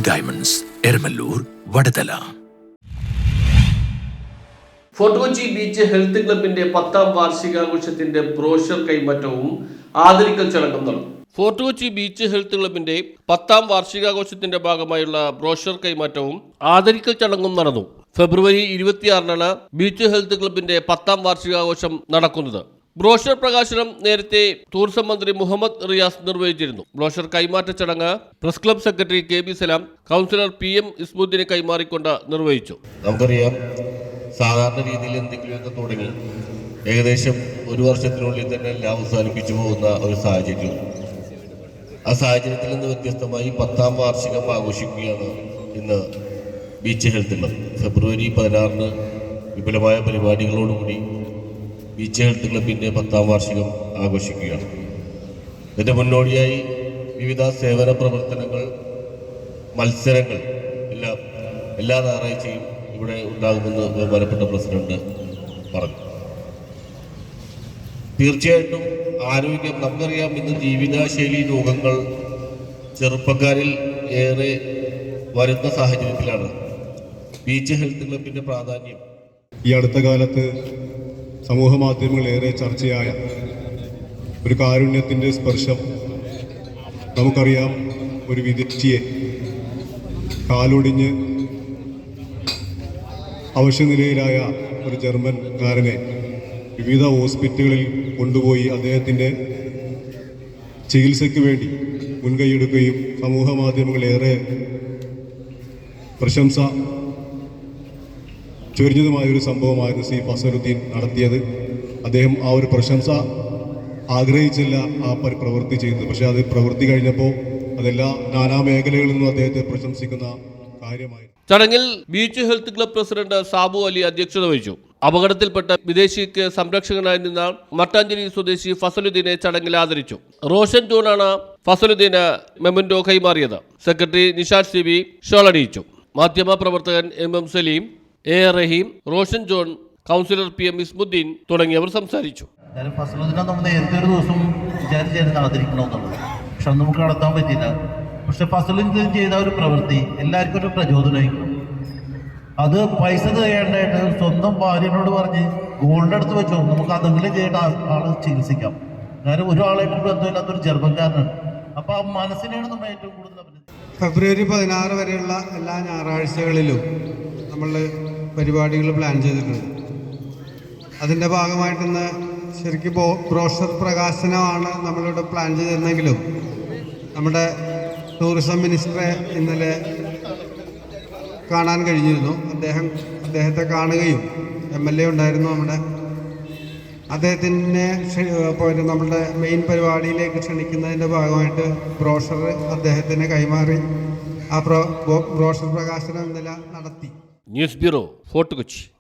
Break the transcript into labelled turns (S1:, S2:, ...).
S1: Diamonds, Eramalloor, Vadathala.
S2: Fort Kochi beach health ക്ലബിന്റെ 10ാം വാർഷികാഘോഷത്തിന്റെ brochure കൈമാറ്റവും ആദരിക്കൽ ചടങ്ങും നടന്നു. ഫോർട്ട് കൊച്ചി ബീച്ച് ഹെൽത്ത് ക്ലബിന്റെ 10ാം വാർഷികാഘോഷത്തിന്റെ ഭാഗമായുള്ള ബ്രോഷർ കൈമാറ്റവും ആദരിക്കൽ ചടങ്ങും നടന്നു. ഫെബ്രുവരി 26-നാണ് ബീച്ച് ഹെൽത്ത് ക്ലബിന്റെ 10ാം വാർഷികാഘോഷം നടക്കുന്നത്. ബ്രോഷർ പ്രകാശനം നേരത്തെ ടൂറിസം മന്ത്രി മുഹമ്മദ് റിയാസ് നിർവഹിച്ചിരുന്നു. ബ്രോഷർ കൈമാറ്റ ചടങ്ങ് പ്രസ് ക്ലബ് സെക്രട്ടറി KB സലാം കൗൺസിലർ PM ഇസ്മുദ്ദീനെ കൈമാറിക്കൊണ്ട് നിർവഹിച്ചു.
S3: നമുക്കറിയാം, സാധാരണ രീതിയിൽ എന്തെങ്കിലുമൊക്കെ തുടങ്ങി ഏകദേശം ഒരു വർഷത്തിനുള്ളിൽ തന്നെ എല്ലാം അവസാനിപ്പിച്ചു പോകുന്ന ഒരു സാഹചര്യം. ആ സാഹചര്യത്തിൽ നിന്ന് വ്യത്യസ്തമായി 10ാം വാർഷികം ആഘോഷിക്കുകയാണ് ഇന്ന് ബീച്ച് ഹെൽത്ത് ക്ലബ്. ഫെബ്രുവരി 16-ന് വിപുലമായ പരിപാടികളോടുകൂടി ബീച്ച് ഹെൽത്ത് ക്ലബിൻ്റെ 10ാം വാർഷികം ആഘോഷിക്കുകയാണ്. ഇതിൻ്റെ മുന്നോടിയായി വിവിധ സേവന പ്രവർത്തനങ്ങൾ, മത്സരങ്ങൾ എല്ലാ ഞായറാഴ്ചയും ഇവിടെ ഉണ്ടാകുമെന്ന് ബഹുമാനപ്പെട്ട പ്രസിഡന്റ് പറഞ്ഞു. തീർച്ചയായിട്ടും ആരോഗ്യം, നമുക്കറിയാം, ഇന്ന് ജീവിതശൈലി രോഗങ്ങൾ ചെറുപ്പക്കാരിൽ ഏറെ വരുന്ന സാഹചര്യത്തിലാണ് ബീച്ച് ഹെൽത്ത് ക്ലബിൻ്റെ പ്രാധാന്യം.
S4: ഈ അടുത്ത കാലത്ത് സമൂഹ മാധ്യമങ്ങൾ ഏറെ ചർച്ചയായ ഒരു കാരുണ്യത്തിൻ്റെ സ്പർശം. നമുക്കറിയാം, ഒരു വിദേശിയെ കാലൊടിഞ്ഞ് അവശനിലയിലായ ഒരു ജർമ്മൻകാരനെ വിവിധ ഹോസ്പിറ്റലുകളിൽ കൊണ്ടുപോയി അദ്ദേഹത്തിൻ്റെ ചികിത്സയ്ക്ക് വേണ്ടി മുൻകൈയെടുക്കുകയും സമൂഹ മാധ്യമങ്ങൾ ഏറെ പ്രശംസ ചൊരിഞ്ഞതുമായ ഒരു സംഭവമായിരുന്നു സി ഫസലുദ്ദീൻ നടത്തിയത്. അദ്ദേഹം ആ ഒരു പ്രശംസ ആഗ്രഹിച്ചില്ല ആ പ്രവൃത്തി ചെയ്തത്. പക്ഷേ അത് പ്രവൃത്തി കഴിഞ്ഞപ്പോൾ അതെല്ലാ നാനാ മേഖലകളിൽ നിന്നും അദ്ദേഹത്തെ പ്രശംസിക്കുന്ന കാര്യമായി.
S2: ചടങ്ങിൽ beach health club president Sabu Ali അധ്യക്ഷത വഹിച്ചു. അപകടത്തിൽപ്പെട്ട വിദേശിക്ക് സംരക്ഷകനായി നിന്ന മട്ടാഞ്ചേരി സ്വദേശി ഫസലുദ്ദീനെ ചടങ്ങിൽ ആദരിച്ചു. റോഷൻ ജോണാണ് ഫസലുദ്ദീന് മെമന്റോ കൈമാറിയത്. സെക്രട്ടറി നിഷാദ് CB ഷോളണിയിച്ചു. മാധ്യമ പ്രവർത്തകൻ MM Saleem, AR Raheem, Roshan John, councillor PM Ismuddeen തുടങ്ങിയവർ സംസാരിച്ചു.
S5: ഫസലുദ്ദീനെ നമ്മൾ നേരത്തെ ഒരു ദിവസം വിചാരിച്ചായിരുന്നു ആദരിക്കണമെന്നുള്ളത്, പക്ഷെ അന്ന് നമുക്ക് നടത്താൻ പറ്റില്ല. പക്ഷെ ഫസലുദ്ദീൻ ചെയ്ത ഒരു പ്രവൃത്തി എല്ലാവർക്കും ഒരു പ്രചോദനമായിരിക്കും. അത് പൈസ ചെയ്യാണ്ടായിട്ട് സ്വന്തം ഭാര്യനോട് പറഞ്ഞ് ഗോൾഡ് എടുത്ത് വെച്ചോ, നമുക്ക് അതെങ്കിലും ചെയ്യേണ്ട ആള് ചികിത്സിക്കാം. കാരണം ഒരാളായിട്ട് ബന്ധമില്ലാത്തൊരു ജർമ്മൻകാരനാണ്. അപ്പോൾ ആ മനസ്സിനെയാണ് നമ്മൾ ഏറ്റവും കൂടുതൽ.
S6: ഫെബ്രുവരി 16 വരെയുള്ള എല്ലാ ഞായറാഴ്ചകളിലും നമ്മൾ പരിപാടികൾ പ്ലാൻ ചെയ്തിട്ടുണ്ട്. അതിൻ്റെ ഭാഗമായിട്ടിന്ന് ശരിക്കും ബ്രോഷർ പ്രകാശനമാണ് നമ്മളിവിടെ പ്ലാൻ ചെയ്തിരുന്നെങ്കിലും നമ്മുടെ ടൂറിസം മിനിസ്റ്ററെ ഇന്നലെ കാണാൻ കഴിഞ്ഞിരുന്നു. അദ്ദേഹത്തെ കാണുകയും MLA ഉണ്ടായിരുന്നു നമ്മുടെ. അദ്ദേഹത്തിനെ നമ്മുടെ മെയിൻ പരിപാടിയിലേക്ക് ക്ഷണിക്കുന്നതിൻ്റെ ഭാഗമായിട്ട് ബ്രോഷർ അദ്ദേഹത്തിന് കൈമാറി ആ ബ്രോഷർ പ്രകാശനം ഇന്നലെ നടത്തി.
S2: News bureau, fort Kochi.